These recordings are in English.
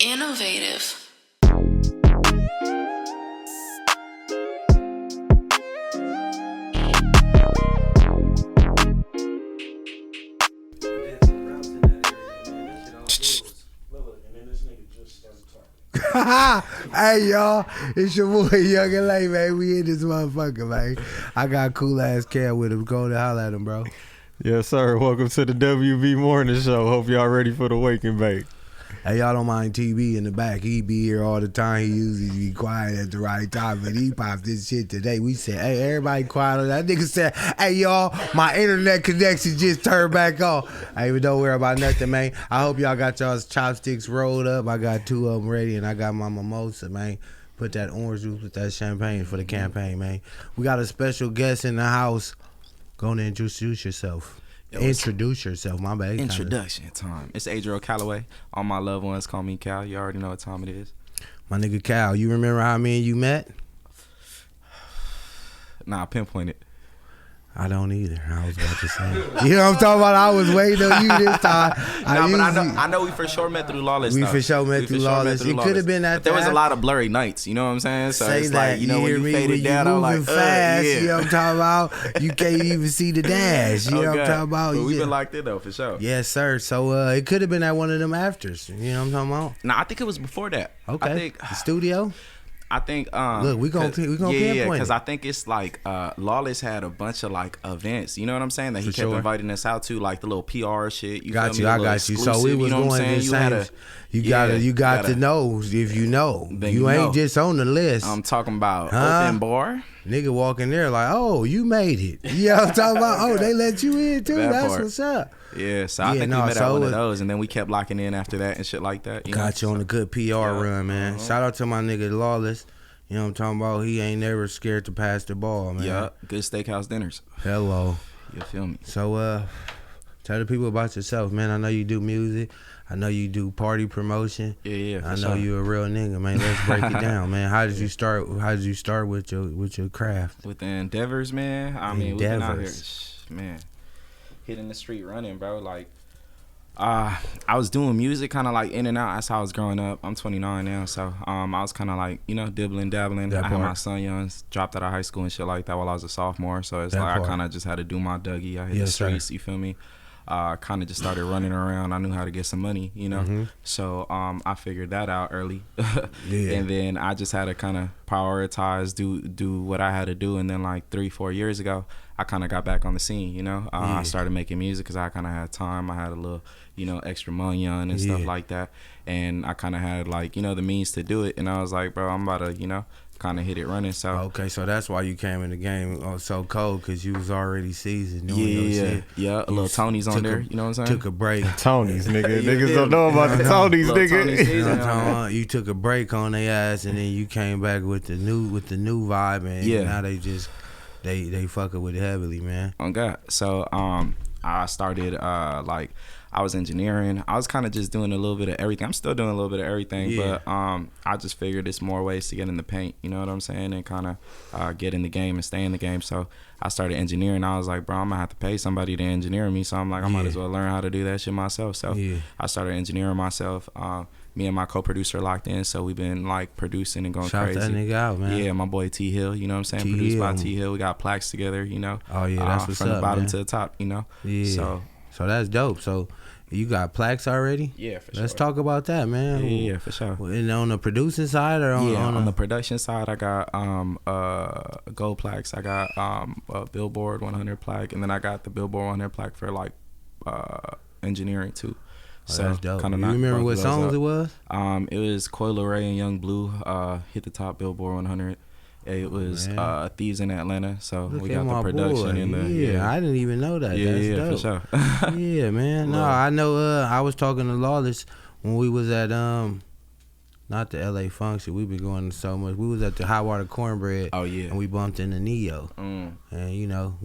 Innovative. Hey y'all, it's your boy Young and Late, man. We in this motherfucker, man. I got a cool ass cat with him. Go to holler at him, bro. Yes, sir. Welcome to the WB Morning Show. Hope y'all ready for the wake and bake. Hey, y'all don't mind TV in the back. He be here all the time. He usually be quiet at the right time, but he popped this shit today. We said, hey, everybody quiet. That nigga said, hey, y'all, my internet connection just turned back on. Hey, but don't worry about nothing, man. I hope y'all got y'all's chopsticks rolled up. I got 2 of them ready, and I got my mimosa, man. Put that orange juice with that champagne for the campaign, man. We got a special guest in the house. Go and introduce yourself. Introduce yourself, my bad. Introduction time. It's ADRIEL Calaway. All my loved ones call me Cal. You already know what time it is. My nigga Cal, you remember how me and you met? Nah, pinpoint it. I don't either. I was about to say. You know what I'm talking about? I was waiting on you this time. I know we for sure met through Lawless. We for sure met through Lawless. It could have been that. But there was a lot of blurry nights. You know what I'm saying? So say it's that. Like, you know, when you faded down, I'm like, fast. yeah. You know what I'm talking about? You can't even see the dash. You know what I'm talking about? But we've been locked in though, for sure. Yes, sir. So it could have been at one of them afters. You know what I'm talking about? Nah, I think it was before that. Okay. I think the studio. I think look, we gonna pinpoint because I think it's like Lawless had a bunch of like events, you know what I'm saying, that he kept inviting us out to, like the little PR shit. You got feel you, me? I got you. So we was going the same. You got to know if you know. You ain't just on the list. I'm talking about open bar. Nigga walk in there like, oh, you made it. You know what I'm talking about? Oh, they let you in too. That's part. What's up. Yeah, so I think we met at one of those, and then we kept locking in after that and shit like that. Got you on a good PR run, man. Shout out to my nigga Lawless. You know what I'm talking about? He ain't never scared to pass the ball, man. Yeah, good steakhouse dinners. Hello. You feel me? So, tell the people about yourself, man. I know you do music. I know you do party promotion. Yeah. I know you a real nigga, man. Let's break it down, man. How did you start? How did you start with your craft? With the endeavors, man. I mean, we've been out here, man, hitting the street running, bro. Like, I was doing music kind of like in and out. That's how I was growing up. I'm 29 now, so I was kind of like, you know, dibbling, dabbling. I had my son young, dropped out of high school and shit like that while I was a sophomore. So it's I kind of just had to do my Dougie. I hit the streets, you feel me? Kind of just started running around. I knew how to get some money, you know. So I figured that out early, and then I just had to kind of prioritize, do what I had to do. And then like 3-4 years ago, I kind of got back on the scene, you know. I started making music because I kind of had time. I had a little, you know, extra money on and stuff like that, and I kind of had like, you know, the means to do it. And I was like, bro, I'm about to, you know, kind of hit it running. So okay, so that's why you came in the game so cold, because you was already seasoned doing your shit. Yeah, a little Tony's on there, you know what I'm saying? Took a break. Tony's, nigga. Niggas don't know about the Tony's, nigga. You took a break on their ass, and then you came back with the new vibe, and now they just they fucking with it heavily, man. On God. So I started like, I was engineering. I was kind of just doing a little bit of everything. I'm still doing a little bit of everything, but I just figured it's more ways to get in the paint, you know what I'm saying, and kind of get in the game and stay in the game. So I started engineering. I was like, bro, I'm going to have to pay somebody to engineer me. So I'm like, I might as well learn how to do that shit myself. So I started engineering myself. Me and my co-producer locked in, so we've been like producing and going crazy. Shout that nigga out, man. Yeah, my boy T Hill, you know what I'm saying? Produced by T Hill. We got plaques together, you know. Oh yeah, that's what's from up, the bottom man. to the top, you know. Yeah. So that's dope. So you got plaques already? Yeah, for sure. Let's talk about that, man. Yeah, for sure. And on the producing side or on the production side, I got gold plaques. I got a Billboard 100 plaque, and then I got the Billboard 100 plaque for like engineering too. So that's dope. You remember what songs it was? It was Coil Ray and Young Blue hit the top Billboard 100. It was Thieves in Atlanta, so we got the production in there. Yeah, I didn't even know that. That's dope. For sure. Yeah, man. No, I know. I was talking to Lawless when we was at not the LA function. We been going to so much. We was at the Hot Water Cornbread. Oh yeah. And we bumped into Neo, and you know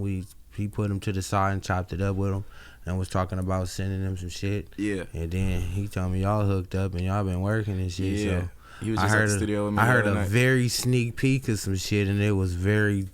he put him to the side and chopped it up with him. And was talking about sending him some shit. Yeah. And then he told me y'all hooked up and y'all been working and shit. Yeah. So he was just at the studio with me. I heard a very sneak peek of some shit, and it was very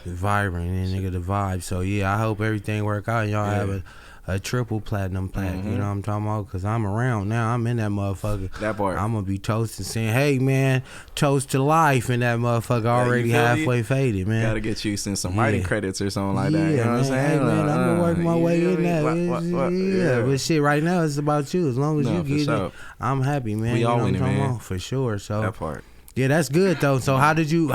vibrant and nigga the vibe. So yeah, I hope everything work out and y'all have a triple platinum plaque. You know what I'm talking about? Because I'm around now. I'm in that motherfucker. That part. I'm going to be toasting, saying, hey, man, toast to life. And that motherfucker already halfway faded, man. Got to get you some writing credits or something like that. You know man, what I'm saying? Hey, man, I'm going to work my way in that. Yeah, but shit, right now it's about you. As long as you get it, I'm happy, man. We all winning, man. For sure. So that part. Yeah, that's good though. So how did you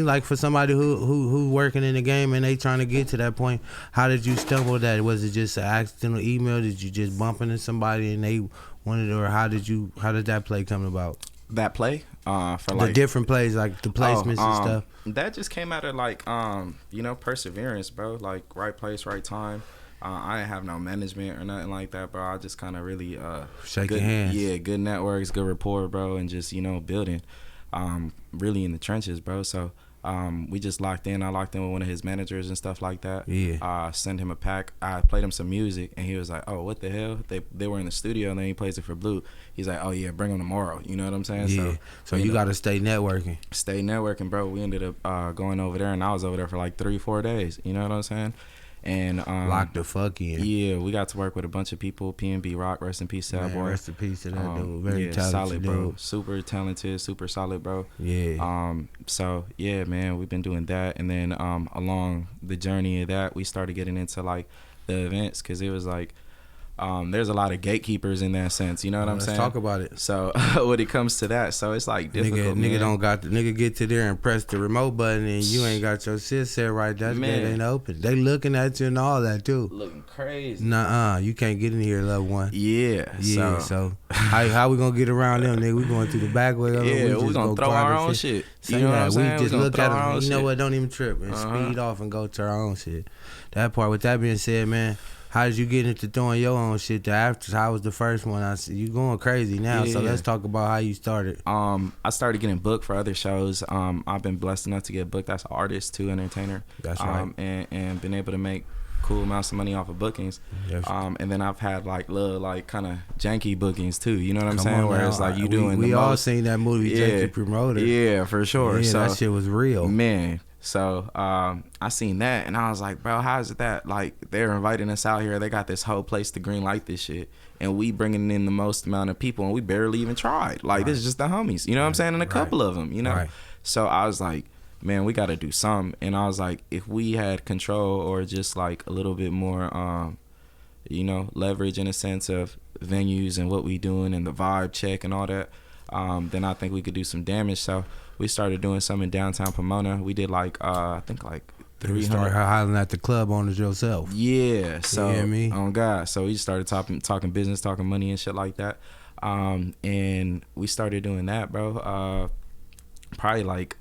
like, for somebody who working in the game and they trying to get to that point, how did you stumble that? Was it just an accidental email? Did you just bump into somebody and they wanted, or how did that play come about? That play? For the different plays, like the placements and stuff. That just came out of like perseverance, bro. Like right place, right time. I didn't have no management or nothing like that, bro. I just kind of really shaking hands. Yeah, good networks, good rapport, bro, and just building. Really in the trenches, bro. So we just locked in. I locked in with one of his managers and stuff like that. Yeah. Sent him a pack. I played him some music, and he was like, "Oh, what the hell?" They were in the studio, and then he plays it for Blue. He's like, "Oh yeah, bring him tomorrow." You know what I'm saying? Yeah. So you got to stay networking. Stay networking, bro. We ended up going over there, and I was over there for like 3-4 days. You know what I'm saying? And locked the fuck in. Yeah, we got to work with a bunch of people. PNB Rock, rest in peace, sad boy. Rest in peace to that dude. Very talented, solid, bro. Dude. Super talented, super solid, bro. Yeah. So yeah, man, we've been doing that, and then along the journey of that, we started getting into like the events, because it was like there's a lot of gatekeepers in that sense. You know what I'm saying? Let's talk about it. So when it comes to that, so it's like difficult. Nigga get to there and press the remote button and you ain't got your shit set right. That gate ain't open. They looking at you and all that too. Looking crazy. You can't get in here, loved one. Yeah. So how we gonna get around them, nigga? We going through the back way. We gonna throw our own shit. You know what I'm saying? We just look at them. You know what? Don't even trip and speed off and go to our own shit. That part. With that being said, man. How did you get into throwing your own shit? The afters, how was the first one? I see you going crazy now, so let's talk about how you started. I started getting booked for other shows. I've been blessed enough to get booked as an artist too, entertainer. That's right. And been able to make cool amounts of money off of bookings. Yes. And then I've had like little like kind of janky bookings too. You know what I'm saying? Where it's like you doing. We all seen that movie, Janky Promoter. Yeah, for sure. Yeah, so, that shit was real, man. So I seen that and I was like, bro, how is it that like they're inviting us out here? They got this whole place to green light this shit, and we bringing in the most amount of people, and we barely even tried. Like this is just the homies, you know what I'm saying? And a couple of them, you know. Right. So I was like, man, we got to do something. And I was like, if we had control or just like a little bit more, leverage in a sense of venues and what we doing and the vibe check and all that, then I think we could do some damage. So we started doing some in downtown Pomona. We did like I think like 300. You started hollering at the club owners yourself. Yeah. So you hear me? Oh God. So we started talking business, talking money and shit like that. And we started doing that, bro. Probably like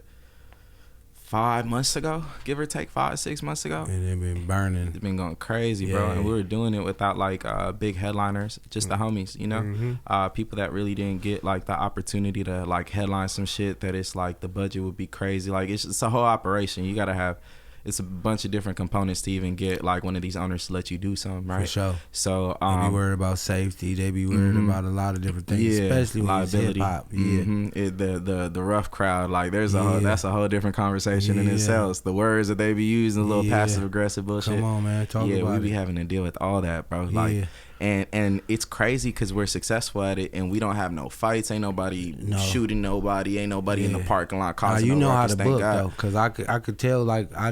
5 months ago, give or take 5-6 months ago. And it been burning. It's been going crazy, bro. And we were doing it without like big headliners, just the homies, you know, people that really didn't get like the opportunity to like headline some shit that it's like the budget would be crazy. Like it's a whole operation. You gotta have. It's a bunch of different components to even get like one of these owners to let you do something, right? For sure. So they be worried about safety. They be worried about a lot of different things, especially when it's hip hop. The rough crowd, like there's that's a whole different conversation in itself. The words that they be using, a little passive aggressive bullshit. Come on, man, talk about it. Yeah, we be having to deal with all that, bro. Like, and it's crazy because we're successful at it, and we don't have no fights. Ain't nobody shooting nobody. Ain't nobody in the parking lot causing no ruckus. How to book though, because I could tell like I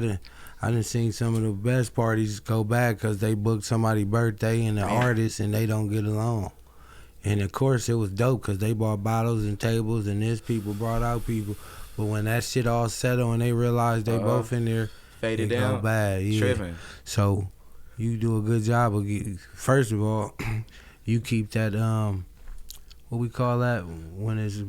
done seen some of the best parties go bad because they booked somebody's birthday and the artist and they don't get along. And of course it was dope because they bought bottles and tables and this people brought out people. But when that shit all settled and they realized they both in there, faded it down, go bad. tripping. So you do a good job of first of all, you keep that what we call that when it's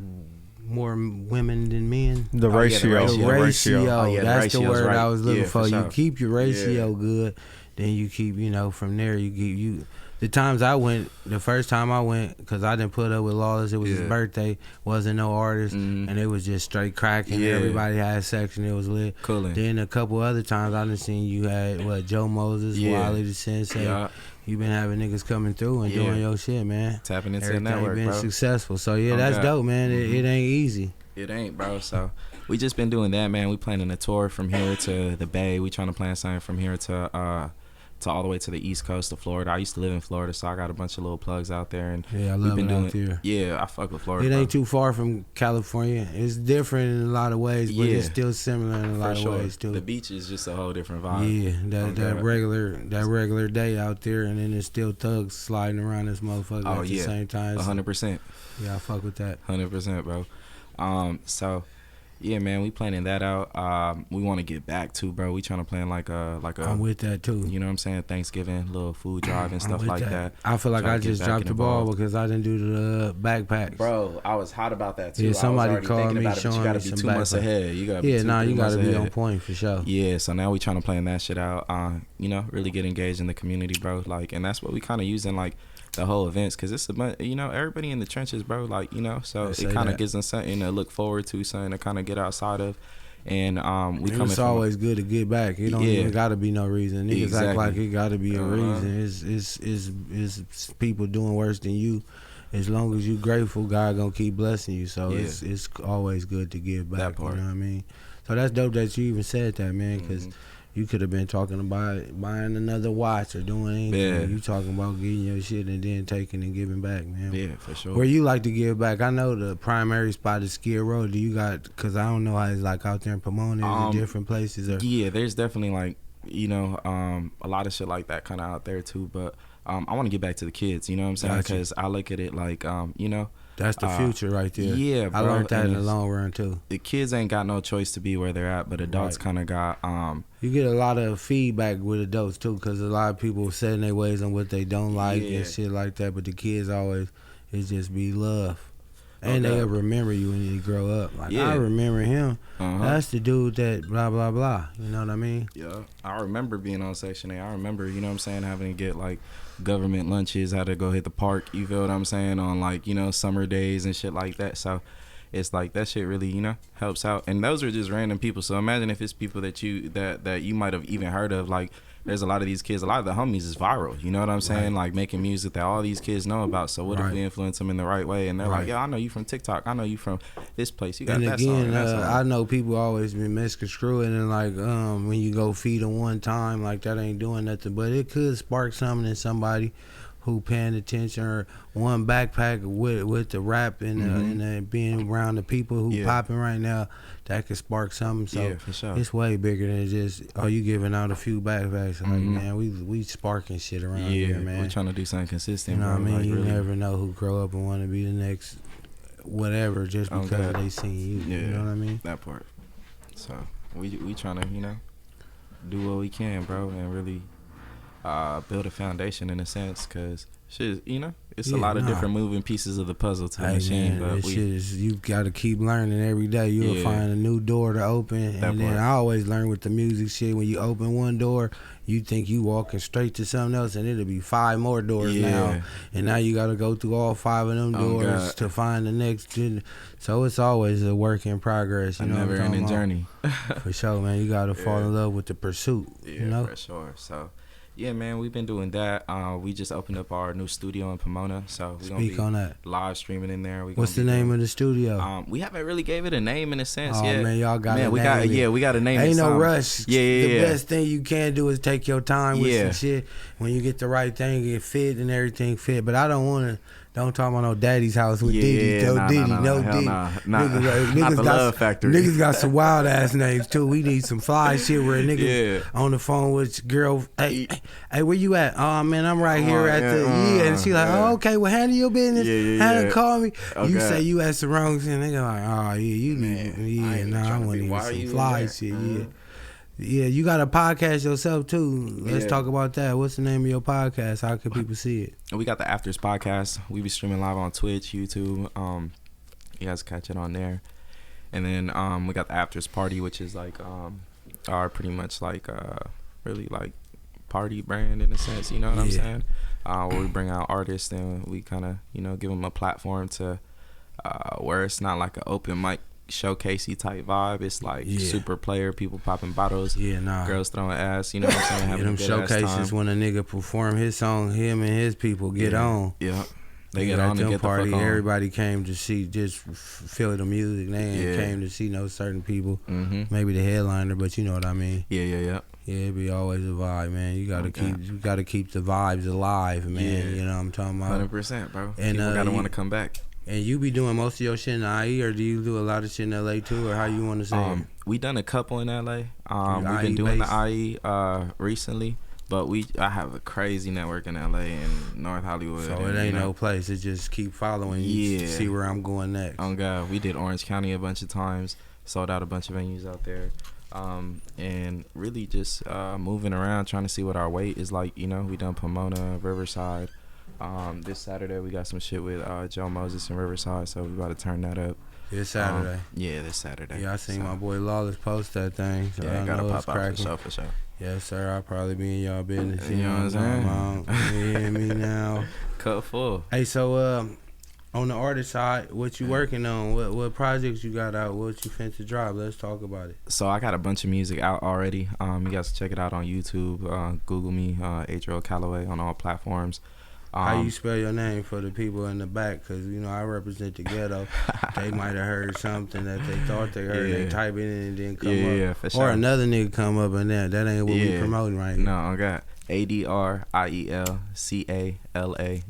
more women than men. The ratio. The ratio. That's the word right. I was looking for. Sure. You keep your ratio good, then you keep, from there you the times I went, the first time I went, because I didn't put up with Lawless, it was his birthday, wasn't no artist, and it was just straight cracking. Everybody had a section, it was lit. Coolin'. Then a couple other times I done seen you had, Joe Moses, Wally the Sensei. Yeah. You been having niggas coming through and doing your shit, man. Tapping into the network, been bro. Successful. So, that's dope, man. It ain't easy. It ain't, bro. So, we just been doing that, man. We planning a tour from here to the Bay. We trying to plan something from here to to all the way to the East Coast of Florida. I used to live in Florida, so I got a bunch of little plugs out there. And yeah, I love it out there. Yeah, I fuck with Florida. It ain't too far from California. It's different in a lot of ways, but it's still similar in a lot of ways too. The beach is just a whole different vibe. Yeah, that regular day out there, and then there's still thugs sliding around this motherfucker at the same time. 100%. Yeah, I fuck with that. 100%, bro. So. Yeah, man, we planning that out. We want to get back to, bro. We trying to plan like a. I'm with that too. You know what I'm saying? Thanksgiving, little food drive and stuff like that. I feel like I just dropped the ball because I didn't do the backpacks. Bro, I was hot about that too. Yeah, somebody called me showing me. You gotta be 2 months ahead. You gotta be you gotta be on point for sure. Yeah, so now we trying to plan that shit out. You know, really get engaged in the community, bro. Like, and that's what we kind of using like. The whole events, because it's everybody in the trenches, bro, like, so it kind of gives them something to look forward to, something to kind of get outside of. And it's always good to get back. It don't even gotta be no reason. Niggas act like it gotta be a reason. It's people doing worse than you. As long as you grateful, God gonna keep blessing you. So it's always good to give back. You know what I mean? So that's dope that you even said that, man, because you could have been talking about buying another watch or doing anything. Yeah. You talking about getting your shit and then taking and giving back, man. Yeah, for sure. Where you like to give back? I know the primary spot is Skid Row. Do you got, because I don't know how it's like out there in Pomona, in different places? Or? Yeah, there's definitely like, a lot of shit like that kind of out there too. But I want to get back to the kids, you know what I'm saying? Because I look at it like, that's the future right there. Yeah, bro. I learned that in the long run too. The kids ain't got no choice to be where they're at, but adults kind of got. You get a lot of feedback with adults too, because a lot of people setting their ways on what they don't like and shit like that. But the kids always, it just be love. And they'll remember you when you grow up. Like, I remember him. That's the dude that blah, blah, blah. You know what I mean? Yeah. I remember being on Section 8. I remember, you know what I'm saying, having to get, like, government lunches, had to go hit the park, you feel what I'm saying, on, like, summer days and shit like that. So it's like that shit really, helps out. And those are just random people. So imagine if it's people that you might have even heard of, like, there's a lot of these kids, a lot of the homies is viral, you know what I'm saying? Like making music that all these kids know about. So what if we influence them in the right way? And they're like, yeah, I know you from TikTok. I know you from this place. You got that song. And again, I know people always been misconstruing and like when you go feed them one time, like that ain't doing nothing. But it could spark something in somebody who paying attention, or one backpack with the rap and being around the people who popping right now, that could spark something. So for sure. It's way bigger than just you giving out a few backpacks. Like man, we sparking shit around here, man. We're trying to do something consistent. You know what I mean? Like, you really. never know who grow up and want to be the next whatever just because they seen you. Yeah, you know what I mean? That part. So we trying to do what we can, bro, and really build a foundation in a sense, because shit, it's a lot of different moving pieces of the puzzle to the machine. Man, but you got to keep learning every day. You'll find a new door to open. And then I always learn with the music shit, when you open one door, you think you walking straight to something else, and it'll be 5 more doors now. And now you got to go through all 5 of them doors to find the next. So it's always a work in progress. You know, never ending journey. For sure, man. You got to fall in love with the pursuit. Yeah, for sure. So. Yeah, man, we've been doing that. We just opened up our new studio in Pomona, so we're gonna be on that. Live streaming in there. What's the name of the studio? We haven't really gave it a name in a sense. Oh man, y'all got we got a name. Ain't no rush. The best thing you can do is take your time with some shit. When you get the right thing, it fit and everything fit. But I don't talk about no daddy's house with Diddy. No Diddy. Not the Love Factory. Niggas got some wild ass names too. We need some fly shit where a nigga on the phone with your girl. Hey, where you at? Oh man, I'm right here at the and she like, oh okay, well handle your business. Handle call me. Okay. You say you at Sarong's and nigga like, oh yeah, you need I want to need some fly shit. Yeah, you got a podcast yourself too. Let's talk about that. What's the name of your podcast? How can people see it? We got the Afters podcast. We be streaming live on Twitch, YouTube. You guys catch it on there. And then we got the Afters Party, which is like our pretty much like really like party brand in a sense. You know what I'm saying? Where we bring out artists and we kind of give them a platform to where it's not like an open mic showcasey type vibe. It's like super player, people popping bottles, girls throwing ass, you know what I'm saying? Having them showcases when a nigga perform his song, him and his people get on. They get on and get party. The fuck on. Everybody came to see, just feel the music. They ain't came to see no certain people. Maybe the headliner, but you know what I mean. Yeah. Yeah, it be always a vibe, man. You gotta keep the vibes alive, man. Yeah. You know what I'm talking about? 100%, bro. And People gotta want to come back. And you be doing most of your shit in the IE, or do you do a lot of shit in LA too, or how you want to say it? We done a couple in LA. We've been doing the IE recently, but I have a crazy network in LA and North Hollywood. So it ain't no place. It just keep following you to see where I'm going next. Oh God, we did Orange County a bunch of times, sold out a bunch of venues out there. And really just moving around, trying to see what our weight is like. You know, we done Pomona, Riverside. This Saturday we got some shit with Joe Moses in Riverside, so we about to turn that up. This Saturday. Yeah, this Saturday. Yeah, I seen my boy Lawless post that thing. So yeah, I gotta know pop it's out cracking. for sure. Yes, sir. I'll probably be in y'all business. You know what I'm saying? You hear me now? Cut full. Hey, so on the artist side, what you working on? What projects you got out? What you finna drop? Let's talk about it. So I got a bunch of music out already. You guys check it out on YouTube. Google me, ADRIEL CALAWAY on all platforms. How you spell your name for the people in the back? Because, you know, I represent the ghetto. They might have heard something that they thought they heard. They type it in and then come up. Yeah, for sure. Or another nigga come up and that ain't what we promoting right now. No, I got ADRIEL CALAWAY.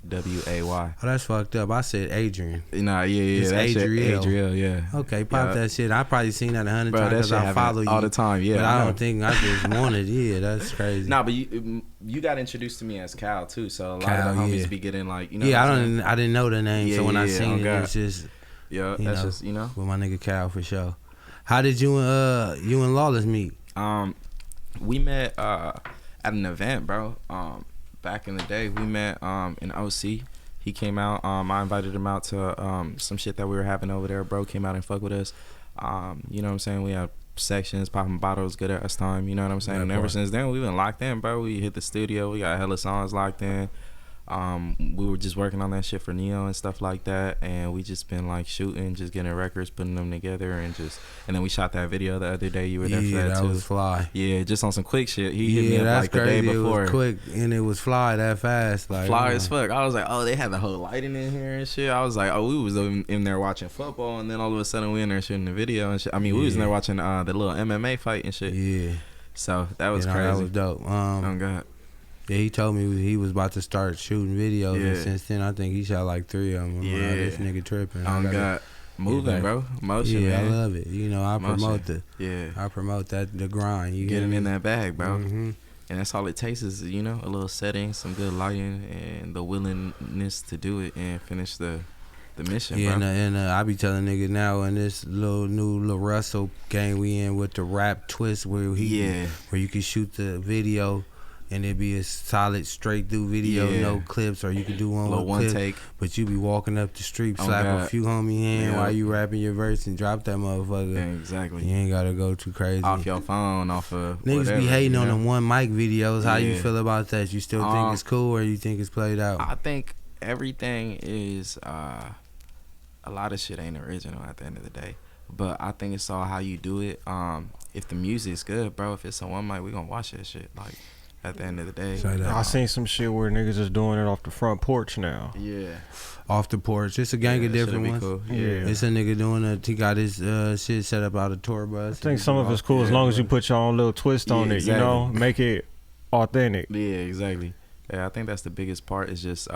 Oh, that's fucked up. I said Adrian. Nah, yeah. It's That's ADRIEL. ADRIEL, yeah. Okay, pop that shit. I probably seen that 100 Bro, times because I follow you all the time. Yeah, but I don't think I just wanted. Yeah, that's crazy. Nah, but you got introduced to me as Cal too, so a lot Cal, of the homies be getting like, you know. Yeah, I didn't know the name, so when I seen it, it's just that's just, you know, with my nigga Cal for sure. How did you and Lawless meet? We met at an event, bro. Back in the day, we met in OC. He came out. I invited him out to some shit that we were having over there. Bro came out and fuck with us. You know what I'm saying? We had sections, popping bottles, good at us time. You know what I'm saying? And ever since then, we've been locked in, bro. We hit the studio. We got hella songs locked in. We were just working on that shit for Neo and stuff like that, and we just been like shooting, just getting records, putting them together, and then we shot that video the other day. You were there for that too. Yeah, that was fly. Yeah, just on some quick shit. He hit me up that's like the crazy. day before. It was quick and it was fly that fast, like fly as fuck. I was like, oh, they had the whole lighting in here and shit. I was like, oh, we was in there watching football, and then all of a sudden we in there shooting the video and shit. I mean, we was in there watching the little MMA fight and shit. Yeah. So that was crazy. That was dope. Oh God. Yeah, he told me he was about to start shooting videos, and since then I think he shot like 3 of them. Yeah, this nigga tripping. Oh God, moving, bro, motion. Yeah, man. I love it. You know, I promote the grind. You getting in that bag, bro. Mm-hmm. And that's all it takes is, you know, a little setting, some good lighting, and the willingness to do it and finish the mission, bro. And I be telling niggas now in this new Russell game we in with the rap twist where you can shoot the video and it be a solid straight through video, no clips, or you can do one with clip, take. But you be walking up the street, slap a few homie hand while you rapping your verse and drop that motherfucker. Yeah, exactly. You ain't gotta go too crazy. Off your phone, off of niggas whatever, be hating on them one mic videos. How you feel about that? You still think it's cool, or you think it's played out? I think everything is a lot of shit ain't original at the end of the day. But I think it's all how you do it. If the music's good, bro, if it's on one mic, we gonna watch that shit. Like, at the end of the day, I seen some shit where niggas is doing it off the front porch now. Yeah, off the porch. It's a gang of different ones. Cool. Yeah, it's a nigga doing it. He got his shit set up out of tour bus. I think some of it's cool as long as you put your own little twist on it. You know, make it authentic. Yeah, exactly. Yeah, I think that's the biggest part. Is just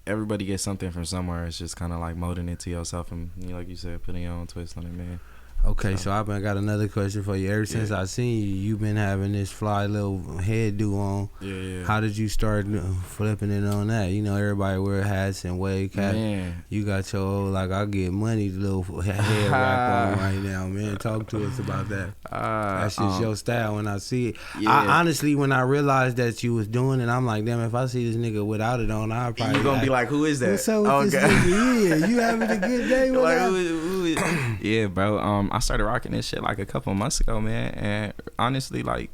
everybody gets something from somewhere. It's just kind of like molding it to yourself, and like you said, putting your own twist on it, man. Okay, so I got another question for you. Ever since I seen you, you've been having this fly little hairdo on. Yeah. How did you start flipping it on that? You know, everybody wear hats and wave caps. Man. You got your old, like, I get money little head wrap on right now, man. Talk to us about that. That's just your style when I see it. Yeah. I honestly, when I realized that you was doing it, I'm like, damn, if I see this nigga without it on, I'll probably you gonna be like, who is that? What's up with this nigga? Yeah, you having a good day with like, who is yeah, bro. I started rocking this shit like a couple months ago, man. And honestly, like,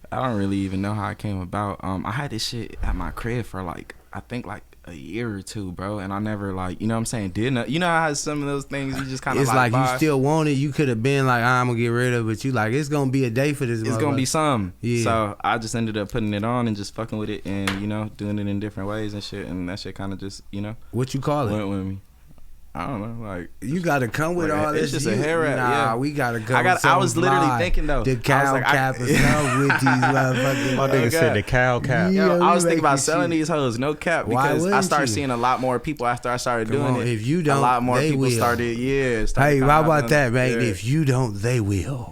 I don't really even know how it came about. I had this shit at my crib for like, I think like a year or two, bro. And I never like, you know what I'm saying? You know how some of those things you just kind of it's like you still want it. You could have been like, I'm gonna get rid of it, but you like, it's gonna be a day for this. It's gonna be some. Yeah. So I just ended up putting it on and just fucking with it, and you know, doing it in different ways and shit. And that shit kind of just, you know, what you call it? Went with me. I don't know, like you gotta come with all this. It's just a hair wrap. Nah, we gotta come. I was literally thinking though, the cow cap or something with these motherfuckers. My nigga said the cow cap. Yo, I was thinking about selling these hoes, no cap, because I started seeing a lot more people after I started doing it. If you don't, a lot more they people will. started. Hey, how about that, man? If you don't, they will.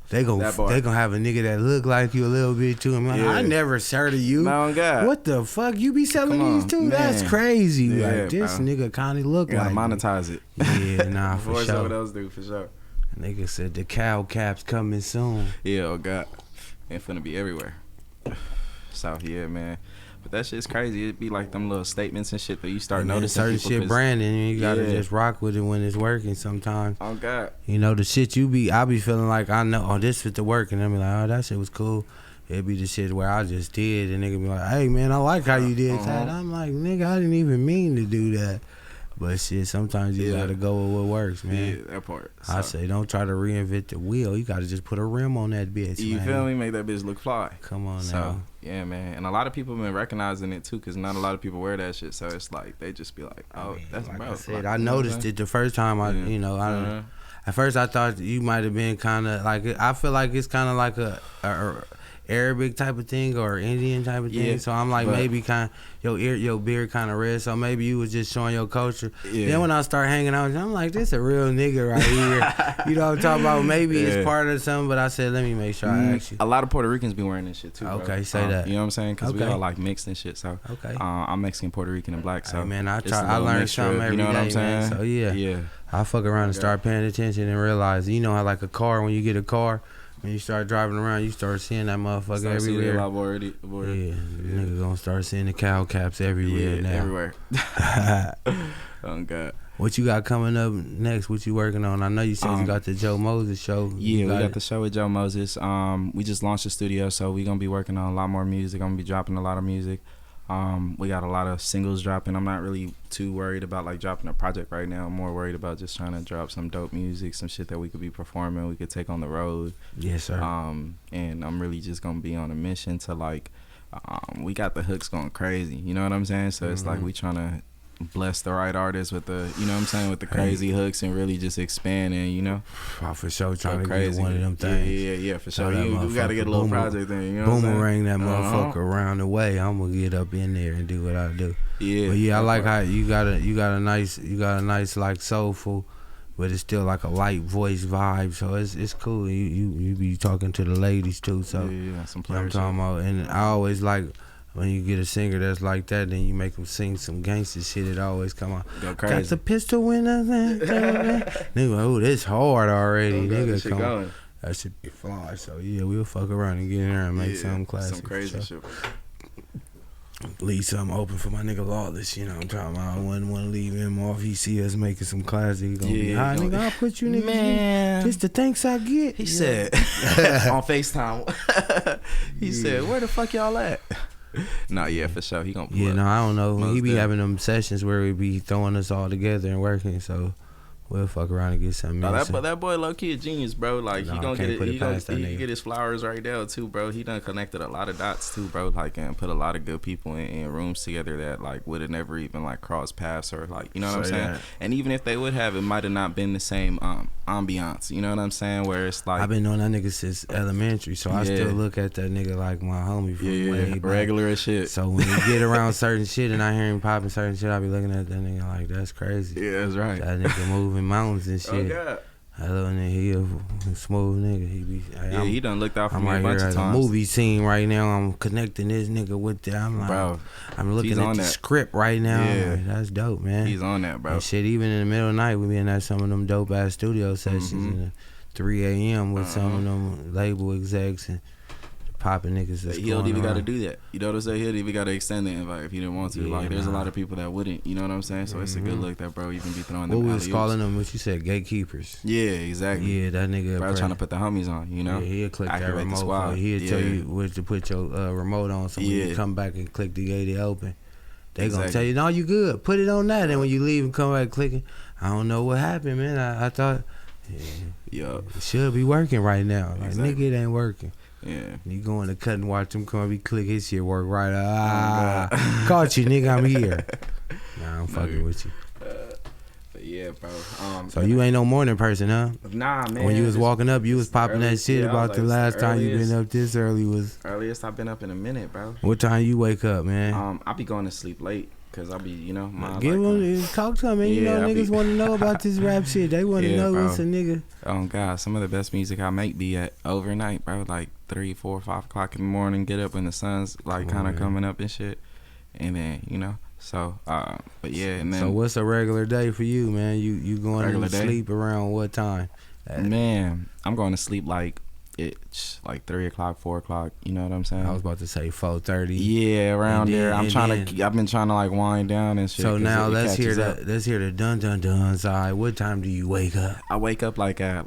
They gonna have a nigga that look like you a little bit too. I never heard of you. No, God. What the fuck? You be selling these too? Man. That's crazy. Like this nigga kinda look like monetize it. Yeah, nah, for sure. Before else do, for sure. Nigga said the cow cap's coming soon. Yeah, oh God. It's finna be everywhere. So yeah, man. But that shit's crazy. It'd be like them little statements and shit that you start noticing. Certain shit branding, and you gotta just rock with it when it's working sometimes. Oh God. You know, the shit I be feeling like I know, oh, this fit the work, and I be like, oh, that shit was cool. It'd be the shit where I just did, and nigga be like, hey man, I like how you did that. I'm like, nigga, I didn't even mean to do that. But shit, sometimes you gotta go with what works, man. Yeah, that part. So. I say, don't try to reinvent the wheel. You gotta just put a rim on that bitch, you man. feel me? Make that bitch look fly. Come on so, now. Yeah, man. And a lot of people been recognizing it too, because not a lot of people wear that shit. So it's like, they just be like, oh, that's like bro. I said, I noticed it the first time at first I thought you might have been kind of like, I feel like it's kind of like a Arabic type of thing or Indian type of thing. Yeah, so I'm like, maybe kind of your beard kind of red. So maybe you was just showing your culture. Yeah. Then when I start hanging out, I'm like, this a real nigga right here. You know what I'm talking about? Maybe it's part of something, but I said, let me make sure I ask you. A lot of Puerto Ricans be wearing this shit too. Okay, bro. say that. You know what I'm saying? Because we all like mixed and shit. So I'm Mexican, Puerto Rican, and black. So hey, man, I learned something every day, what I'm saying? Man. So yeah. I fuck around and start paying attention and realize, you know how like a car, when you get a car, when you start driving around, you start seeing that motherfucker everywhere. Yeah, nigga gonna start seeing the cow caps everywhere now. Everywhere. Oh God. What you got coming up next? What you working on? I know you said you got the Joe Moses show. Yeah, we got the show with Joe Moses. We just launched the studio, so we gonna be working on a lot more music. I'm gonna be dropping a lot of music. We got a lot of singles dropping. I'm not really too worried about like dropping a project right now. I'm more worried about just trying to drop some dope music, some shit that we could be performing, we could take on the road. Yes, sir. And I'm really just gonna be on a mission to like, we got the hooks going crazy. You know what I'm saying? So it's like we trying to bless the right artists with the, you know what I'm saying, with the crazy hooks and really just expand and, you know. Oh, for sure, trying to get one of them things. Yeah, for sure. We got to get a little project thing, you know boomerang that motherfucker around the way. I'm gonna get up in there and do what I do. Yeah. But yeah, I like how you got a nice like soulful, but it's still like a light voice vibe. So it's cool. You be talking to the ladies too. So yeah, some you know what I'm talking about. And I always like, when you get a singer that's like that, then you make them sing some gangster shit. It always come out. Go crazy. Got the pistol in the nigga, oh, this hard already. Nigga, come on. That should be fly. So yeah, we'll fuck around and get in there and make something classic. Some crazy shit. Leave something open for my nigga Lawless. You know what I'm talking about. I wouldn't want to leave him off. He see us making some classic. He gonna be high, nigga. I'll put you niggas. Man, this the thanks I get. He said on FaceTime. He said, "Where the fuck y'all at?" No, yeah, for sure. He gonna pull up. No, I don't know. He be having them sessions where we be throwing us all together and working. So we'll fuck around and get something. That boy low key a genius, bro. Like he gonna get it. He get his flowers right there too, bro. He done connected a lot of dots too, bro. Like and put a lot of good people in rooms together that like would have never even like crossed paths or like, you know what I'm saying. And even if they would have, it might have not been the same ambiance. You know what I'm saying? Where it's like, I've been knowing that nigga since elementary, so I still look at that nigga like my homie from way back. Regular as shit. So when you get around certain shit and I hear him popping certain shit, I be looking at that nigga like, that's crazy. Yeah, that's right. That nigga moving mountains and shit. Oh God. That little nigga, he a smooth nigga. He done looked out for me a bunch of times. I'm a movie scene right now. I'm connecting this nigga with that. I'm like, bro, I'm looking at the script right now. Yeah. Like, that's dope, man. He's on that, bro. And shit, even in the middle of the night, we been at some of them dope ass studio sessions in 3 a.m. with some of them label execs and popping niggas. He don't even got to do that. You know what I'm saying? He don't even got to extend the invite if he didn't want to. Yeah, like, there's a lot of people that wouldn't. You know what I'm saying? So it's a good look that bro even be throwing them. What we was calling them? What you said? Gatekeepers. Yeah, exactly. Yeah, that nigga. Bro trying to put the homies on. You know? Yeah, he'll click that remote. He'll tell you where to put your remote on. So when you come back and click the gate, it open. They gonna tell you, no, you good. Put it on that. And when you leave and come back clicking, I don't know what happened, man. I thought, it should be working right now. Like nigga, it ain't working. Yeah. You go in the cut and watch him come up, he click his shit work right. Caught you, nigga, I'm here. Nah, I'm fucking with you. Yeah, bro. So you ain't no morning person, huh? Nah, man. When you was walking up, you was popping that shit about the last time you been up this early was. Earliest I've been up in a minute, bro. What time you wake up, man? I be going to sleep late. Cause I be, you know, talk to them, man. You know, niggas want to know about this rap shit. They want to know what's a nigga. Oh God, some of the best music I make be at overnight, bro. Like 3, 4, 5 o'clock in the morning. Get up when the sun's like kind of coming up and shit, and then you know. So, but yeah. And then, so what's a regular day for you, man? You going to sleep around what time? Man, I'm going to sleep like. It's like 3 o'clock, 4 o'clock. You know what I'm saying? I was about to say 4:30. Yeah, around there. I've been trying to like wind down and shit. So now let's hear the dun dun dun side. What time do you wake up? I wake up like at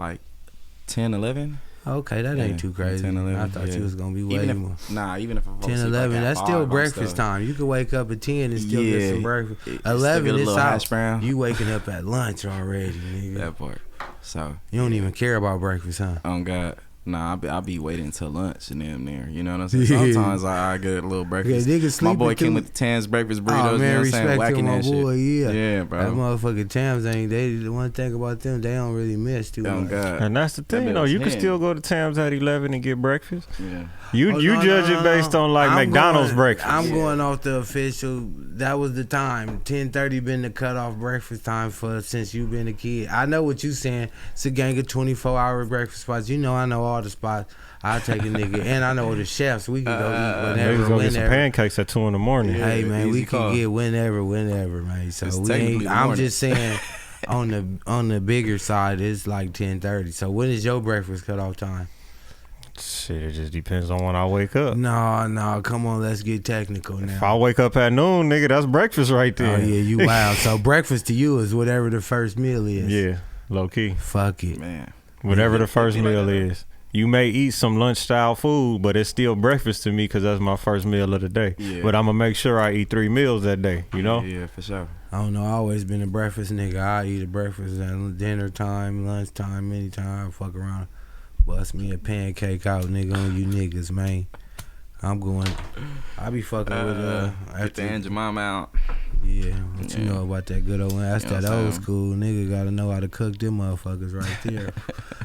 10, 11. Okay, that ain't too crazy. 10, 11, I thought you was gonna be way more. Nah, even if I'm 10, 11, that's still breakfast time. You can wake up at 10 and still get some breakfast. 11, it's out. You waking up at lunch already, nigga. That part. So you don't even care about breakfast, huh? Oh God. Nah, I'll be waiting until lunch and then there. You know what I'm saying? Sometimes I get a little breakfast. Yeah, my boy came with the Tams breakfast burritos. Oh, man, you know what I'm saying? Whacking my that boy, shit. Yeah, bro. That motherfucking Tams the one thing about them, they don't really miss too much. God. And that's the thing, you can still go to Tams at 11 and get breakfast. Yeah. You judge it based on McDonald's breakfast. I'm going off the official. That was the time. 10:30 been the cutoff breakfast time since you been a kid. I know what you saying. It's a gang of 24-hour breakfast spots. You know I know all the spots. I take a nigga, and I know the chefs. We can go eat whenever. Go get some pancakes at 2 in the morning. Yeah, hey man, we can get whenever, man. So I'm just saying, on the bigger side, it's like 10:30. So when is your breakfast cutoff time? Shit, it just depends on when I wake up. No, come on, let's get technical now. If I wake up at noon, nigga, that's breakfast right there. Oh yeah, you wild. So breakfast to you is whatever the first meal is. Yeah, low key. Fuck it, man. Whatever the first meal is. You may eat some lunch style food, but it's still breakfast to me because that's my first meal of the day. Yeah. But I'm gonna make sure I eat 3 meals that day. You know? Yeah, for sure. I don't know. I always been a breakfast nigga. I eat a breakfast at dinner time, lunchtime, anytime. I fuck around, bust me a pancake out, nigga, on you niggas, man. I be fucking with get the Aunt Jemima out. Yeah, what you know about that good old one? That's that old school nigga. Gotta know how to cook them motherfuckers right there.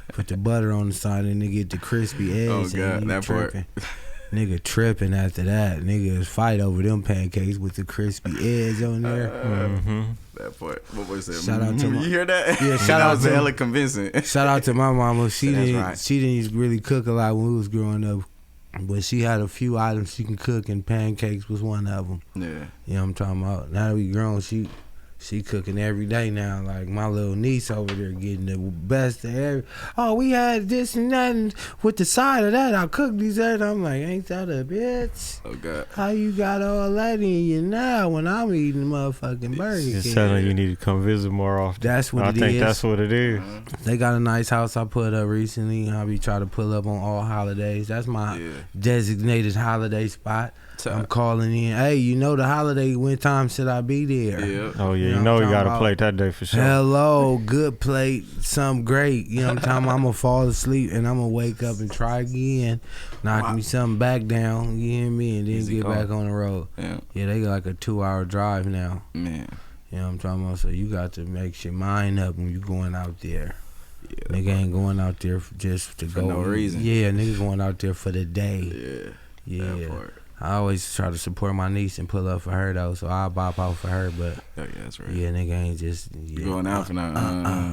Put the butter on the side and they get the crispy edge. Oh God, that tripping. Nigga tripping after that. Niggas fight over them pancakes with the crispy edge on there. That part. What was it? Shout out to you hear that? Yeah, shout out to hella convincing. Shout out to my mama. She didn't really cook a lot when we was growing up. But she had a few items she can cook, and pancakes was one of them. Yeah. You know what I'm talking about? Now that we grown, she cooking every day now. Like my little niece over there getting the best of every. Oh, we had this and that, and with the side of that, I cooked these. I'm like, ain't that a bitch? Oh God. How you got all that in you now when I'm eating motherfucking Burger King? Just telling you need to come visit more often. That's what I think is. That's what it is. They got a nice house I put up recently. I be trying to pull up on all holidays. That's my designated holiday spot. I'm calling in. Hey, you know the holiday. When time should I be there? Yeah. Oh yeah, you know you got to plate that day for sure. Hello, good plate, something great. You know what I'm talking about? I'm gonna fall asleep and I'm gonna wake up and try again, knock me something back down. You hear me? And then get back on the road. Yeah, they got like a 2-hour drive now. Man, you know what I'm talking about? So you got to make your mind up when you going out there. Yeah, nigga ain't going out there just to for go. No reason. Yeah, nigga going out there for the day. Yeah. I always try to support my niece and pull up for her though, so I'll bop out for her. But that's right. Yeah, nigga ain't just going out for now.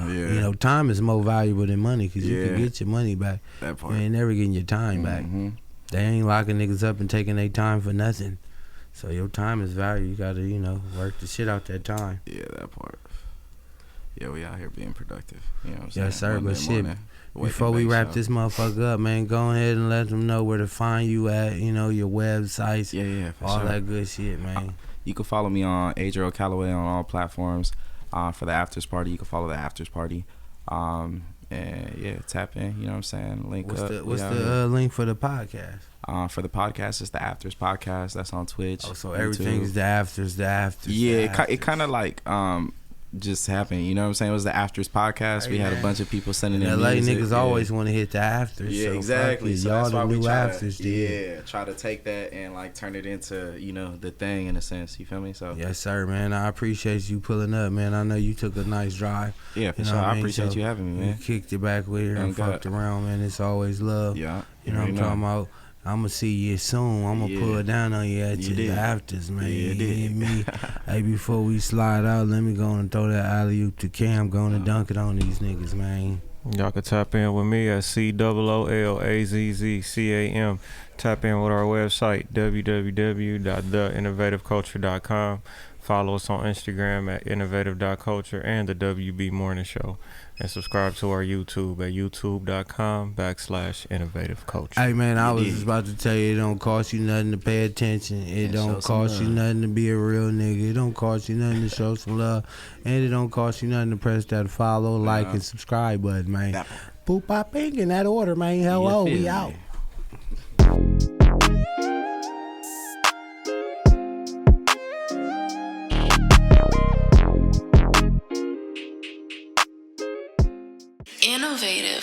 Yeah. You know, time is more valuable than money because you can get your money back. That part. You ain't never getting your time back. They ain't locking niggas up and taking their time for nothing. So your time is valuable. You gotta, work the shit out that time. Yeah, that part. Yeah, we out here being productive. You know what I'm saying? Yes, sir. But shit. Before we wrap this motherfucker up, man, go ahead and let them know where to find you at, your websites. Yeah, for all sure. that good shit, man. You can follow me on ADRIEL Calaway on all platforms. For the Afters Party, you can follow the Afters Party. And yeah, tap in, you know what I'm saying? Link what's up. What's the link for the podcast? For the podcast, it's the Afters Podcast. That's on Twitch. Oh, so everything is the Afters. Yeah, it kind of like just happened. You know what I'm saying? It was the Afters podcast. We had a bunch of people sending in LA music. niggas always want to hit the afters. Yeah, so exactly. So y'all that's the why we new try afters, to try to take that and like turn it into, you know, the thing in a sense. You feel me? So yes, sir, man. I appreciate you pulling up, man. I know you took a nice drive. Yeah, for sure. I appreciate you having me, man. You kicked it back with her and fucked around, man. It's always love. Yeah, you know what I'm talking about. I'm gonna see you soon. I'm gonna pull down on you at the afters, man. Yeah, you hear me? Hey, before we slide out, let me go and throw that alley-oop to Cam. Going to dunk it on these niggas, man. Y'all can tap in with me at COOLAZZCAM. Tap in with our website, www.theinnovativeculture.com. Follow us on Instagram at innovative.culture and the WB Morning Show. And subscribe to our YouTube at youtube.com/innovativeculture. Hey, man, I was just about to tell you, it don't cost you nothing to pay attention. It don't cost you nothing to be a real nigga. It don't cost you nothing to show some love. And it don't cost you nothing to press that follow, like, and subscribe button, man. Boop, bop, bing, in that order, man. Hello, we out. Innovative.